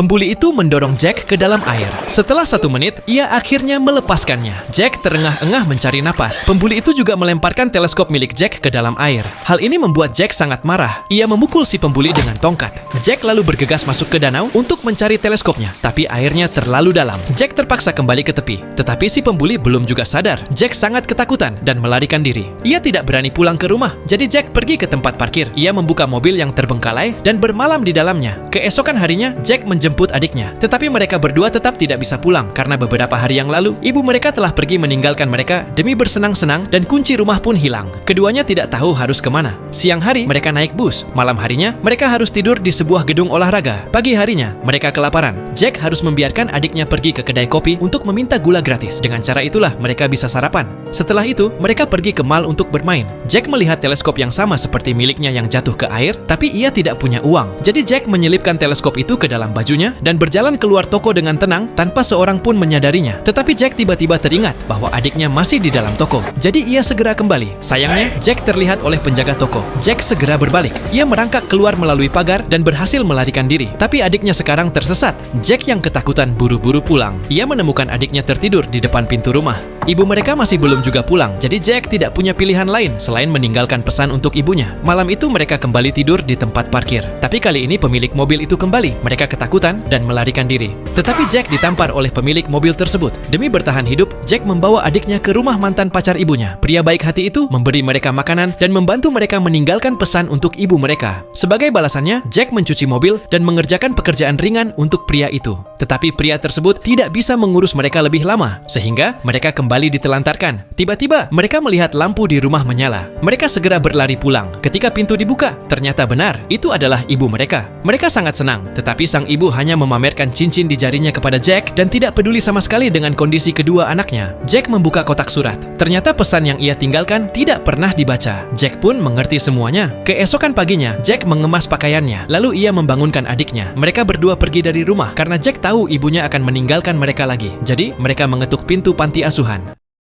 Pembuli itu mendorong Jack ke dalam air. Setelah 1 menit, ia akhirnya melepaskannya. Jack terengah-engah mencari napas. Pembuli itu juga melemparkan teleskop milik Jack ke dalam air. Hal ini membuat Jack sangat marah. Ia memukul si pembuli dengan tongkat. Jack lalu bergegas masuk ke danau untuk mencari teleskopnya, tapi airnya terlalu dalam. Jack terpaksa kembali ke tepi, tetapi si pembuli belum juga sadar. Jack sangat ketakutan dan melarikan diri. Ia tidak berani pulang ke rumah, jadi Jack pergi ke tempat parkir. Ia membuka mobil yang terbengkalai dan bermalam di dalamnya. Keesokan harinya, Jack menjemput adiknya, tetapi mereka berdua tetap tidak bisa pulang karena beberapa hari yang lalu, ibu mereka telah pergi meninggalkan mereka demi bersenang-senang dan kunci rumah pun hilang. Keduanya tidak tahu harus kemana. Siang hari, mereka naik bus. Malam harinya, mereka harus tidur di sebuah gedung olahraga. Pagi harinya, mereka kelaparan. Jack harus membiarkan adiknya pergi ke kedai kopi untuk meminta gula gratis. Dengan cara itulah mereka bisa sarapan. Setelah itu, mereka pergi ke mall untuk bermain. Jack melihat teleskop yang sama seperti miliknya yang jatuh ke air, tapi ia tidak punya uang. Jadi Jack menyelipkan teleskop itu ke dalam bajunya dan berjalan keluar toko dengan tenang tanpa seorang pun menyadarinya. Tetapi Jack tiba-tiba teringat bahwa adiknya masih di dalam toko. Jadi ia segera kembali. Sayangnya, Jack terlihat oleh penjaga toko. Jack segera berbalik. Ia merangkak keluar melalui pagar dan berhasil melarikan diri. Tapi adiknya sekarang tersesat. Jack yang ketakutan buru-buru pulang. Ia menemukan adiknya tertidur di depan pintu rumah. Ibu mereka masih belum juga pulang, jadi Jack tidak punya pilihan lain selain meninggalkan pesan untuk ibunya. Malam itu mereka kembali tidur di tempat parkir. Tapi kali ini pemilik mobil itu kembali. Mereka ketakutan dan melarikan diri. Tetapi Jack ditampar oleh pemilik mobil tersebut. Demi bertahan hidup, Jack membawa adiknya ke rumah mantan pacar ibunya. Pria baik hati itu memberi mereka makanan dan membantu mereka meninggalkan pesan untuk ibu mereka. Sebagai balasannya, Jack mencuci mobil dan mengerjakan pekerjaan ringan untuk pria itu. Tetapi pria tersebut tidak bisa mengurus mereka lebih lama, sehingga mereka kembali ditelantarkan. Tiba-tiba, mereka melihat lampu di rumah menyala. Mereka segera berlari pulang. Ketika pintu dibuka, ternyata benar, itu adalah ibu mereka. Mereka sangat senang, tetapi sang ibu hanya memamerkan cincin di jarinya kepada Jack dan tidak peduli sama sekali dengan kondisi kedua anaknya. Jack membuka kotak surat. Ternyata pesan yang ia tinggalkan tidak pernah dibaca. Jack pun mengerti semuanya. Keesokan paginya, Jack mengemas pakaiannya. Lalu ia membangunkan adiknya. Mereka berdua pergi dari rumah karena Jack tahu ibunya akan meninggalkan mereka lagi. Jadi, mereka mengetuk pintu panti asuhan.